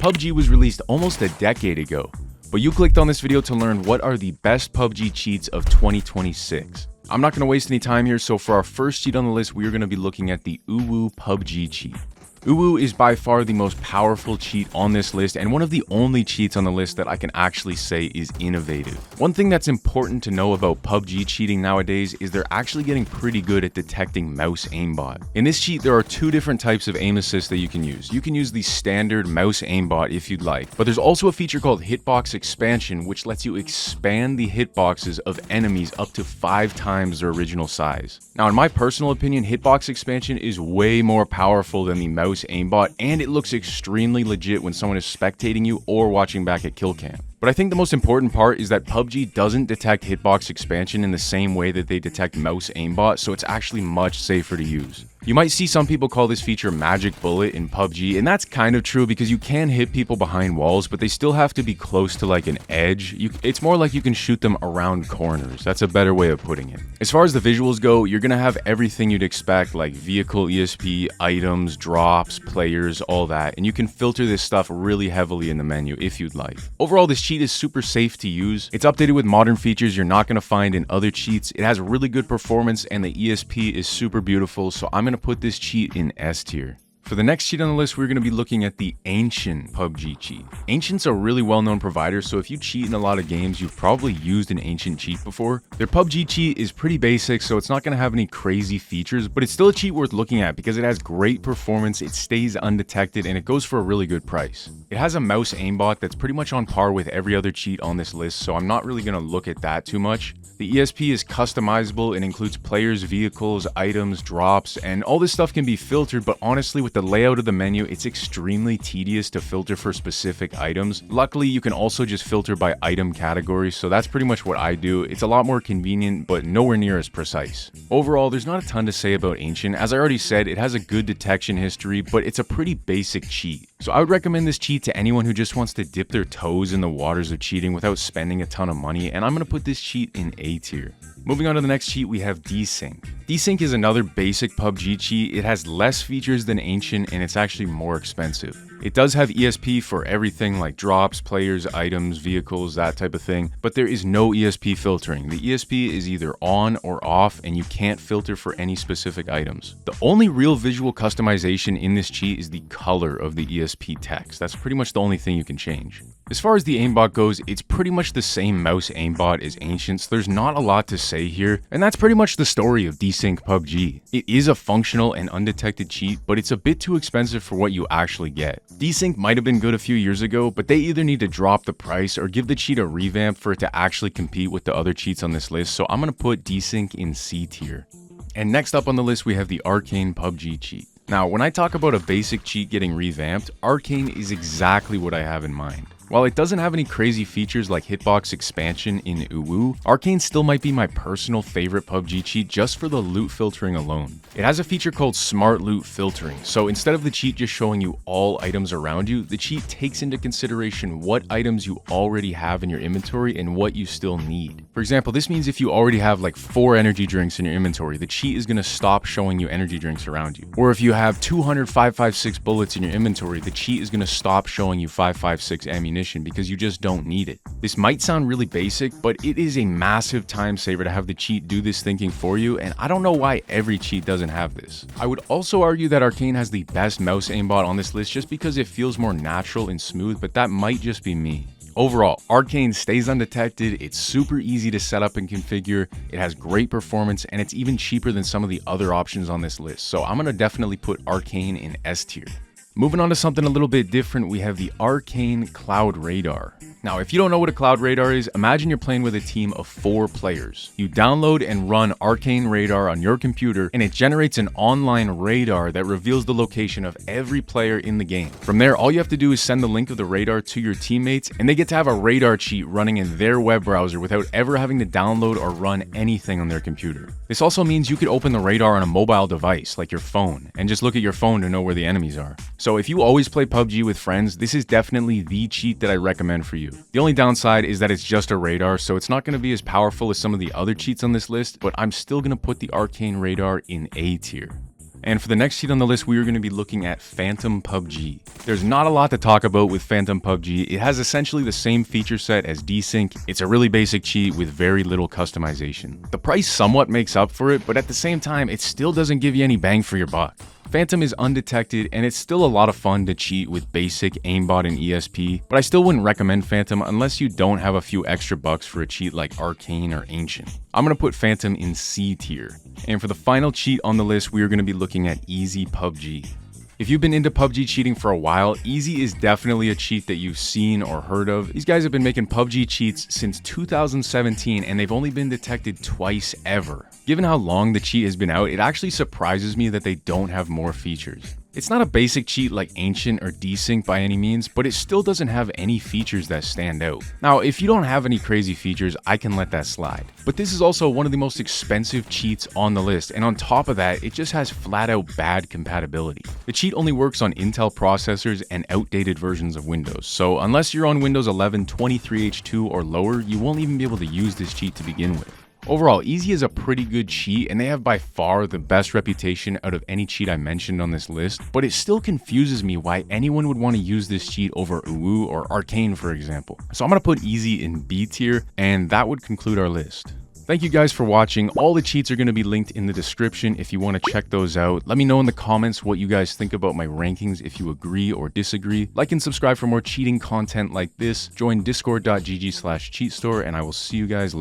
PUBG was released almost a decade ago, but you clicked on this video to learn what are the best PUBG cheats of 2026. I'm not going to waste any time here, so for our first cheat on the list, we are going to be looking at the OwO PUBG Cheat. OwO is by far the most powerful cheat on this list and one of the only cheats on the list that I can actually say is innovative. One thing that's important to know about PUBG cheating nowadays is they're actually getting pretty good at detecting mouse aimbot. In this cheat, there are two different types of aim assist that you can use. You can use the standard mouse aimbot if you'd like, but there's also a feature called hitbox expansion, which lets you expand the hitboxes of enemies up to 5 times their original size. Now, in my personal opinion, hitbox expansion is way more powerful than the mouse aimbot, and it looks extremely legit when someone is spectating you or watching back at kill cam. But I think the most important part is that PUBG doesn't detect hitbox expansion in the same way that they detect mouse aimbot, so it's actually much safer to use. You might see some people call this feature magic bullet in PUBG, and that's kind of true because you can hit people behind walls, but they still have to be close to like an edge. It's more like you can shoot them around corners. That's a better way of putting it. As far as the visuals go, you're gonna have everything you'd expect, like vehicle ESP, items, drops, players, all that, and you can filter this stuff really heavily in the menu if you'd like. Overall, this cheat is super safe to use. It's updated with modern features you're not gonna find in other cheats. It has really good performance, and the ESP is super beautiful, so I'm gonna put this cheat in S tier. For the next cheat on the list, we're going to be looking at the Ancient PUBG cheat. Ancient's a really well-known provider, so if you cheat in a lot of games, you've probably used an Ancient cheat before. Their PUBG cheat is pretty basic, so it's not going to have any crazy features, but it's still a cheat worth looking at because it has great performance, it stays undetected, and it goes for a really good price. It has a mouse aimbot that's pretty much on par with every other cheat on this list, so I'm not really going to look at that too much. The ESP is customizable and includes players, vehicles, items, drops, and all this stuff can be filtered, but honestly, with the layout of the menu, it's extremely tedious to filter for specific items. Luckily, you can also just filter by item category, so that's pretty much what I do. It's a lot more convenient, but nowhere near as precise. Overall, there's not a ton to say about Ancient. As I already said, it has a good detection history, but it's a pretty basic cheat. So I would recommend this cheat to anyone who just wants to dip their toes in the waters of cheating without spending a ton of money, and I'm going to put this cheat in A tier. Moving on to the next cheat, we have Desync. Desync is another basic PUBG cheat. It has less features than Ancient, and it's actually more expensive. It does have ESP for everything like drops, players, items, vehicles, that type of thing, but there is no ESP filtering. The ESP is either on or off, and you can't filter for any specific items. The only real visual customization in this cheat is the color of the ESP text. That's pretty much the only thing you can change. As far as the aimbot goes, it's pretty much the same mouse aimbot as Ancient, so there's not a lot to say here, and that's pretty much the story of Desync PUBG. It is a functional and undetected cheat, but it's a bit too expensive for what you actually get. Desync might have been good a few years ago, but they either need to drop the price or give the cheat a revamp for it to actually compete with the other cheats on this list, so I'm going to put Desync in C tier. And next up on the list, we have the Arcane PUBG cheat. Now, when I talk about a basic cheat getting revamped, Arcane is exactly what I have in mind. While it doesn't have any crazy features like hitbox expansion in OwO, Arcane still might be my personal favorite PUBG cheat just for the loot filtering alone. It has a feature called smart loot filtering, so instead of the cheat just showing you all items around you, the cheat takes into consideration what items you already have in your inventory and what you still need. For example, this means if you already have like 4 energy drinks in your inventory, the cheat is going to stop showing you energy drinks around you. Or if you have 200 5.56 bullets in your inventory, the cheat is going to stop showing you 5.56 ammunition because you just don't need it. This might sound really basic, but it is a massive time saver to have the cheat do this thinking for you, and I don't know why every cheat doesn't have this. I would also argue that Arcane has the best mouse aimbot on this list just because it feels more natural and smooth, but that might just be me. Overall, Arcane stays undetected, it's super easy to set up and configure, it has great performance, and it's even cheaper than some of the other options on this list, so I'm going to definitely put Arcane in S tier. Moving on to something a little bit different, we have the Arcane Cloud Radar. Now, if you don't know what a cloud radar is, imagine you're playing with a team of 4 players. You download and run Arcane Radar on your computer, and it generates an online radar that reveals the location of every player in the game. From there, all you have to do is send the link of the radar to your teammates, and they get to have a radar cheat running in their web browser without ever having to download or run anything on their computer. This also means you could open the radar on a mobile device, like your phone, and just look at your phone to know where the enemies are. So if you always play PUBG with friends, this is definitely the cheat that I recommend for you. The only downside is that it's just a radar, so it's not going to be as powerful as some of the other cheats on this list, but I'm still going to put the Arcane Radar in A tier. And for the next cheat on the list, we are going to be looking at Phantom PUBG. There's not a lot to talk about with Phantom PUBG. It has essentially the same feature set as Desync. It's a really basic cheat with very little customization. The price somewhat makes up for it, but at the same time, it still doesn't give you any bang for your buck. Phantom is undetected, and it's still a lot of fun to cheat with basic, aimbot, and ESP, but I still wouldn't recommend Phantom unless you don't have a few extra bucks for a cheat like Arcane or Ancient. I'm going to put Phantom in C tier. And for the final cheat on the list, we are going to be looking at IZI PUBG. If you've been into PUBG cheating for a while, IZI is definitely a cheat that you've seen or heard of. These guys have been making PUBG cheats since 2017, and they've only been detected twice ever. Given how long the cheat has been out, it actually surprises me that they don't have more features. It's not a basic cheat like Ancient or Desync by any means, but it still doesn't have any features that stand out. Now, if you don't have any crazy features, I can let that slide. But this is also one of the most expensive cheats on the list, and on top of that, it just has flat out bad compatibility. The cheat only works on Intel processors and outdated versions of Windows, so unless you're on Windows 11 23H2 or lower, you won't even be able to use this cheat to begin with. Overall, IZI is a pretty good cheat, and they have by far the best reputation out of any cheat I mentioned on this list, but it still confuses me why anyone would want to use this cheat over OwO or Arcane, for example. So I'm going to put IZI in B tier, and that would conclude our list. Thank you guys for watching. All the cheats are going to be linked in the description if you want to check those out. Let me know in the comments what you guys think about my rankings, if you agree or disagree. Like and subscribe for more cheating content like this. Join discord.gg/cheatstore, and I will see you guys later.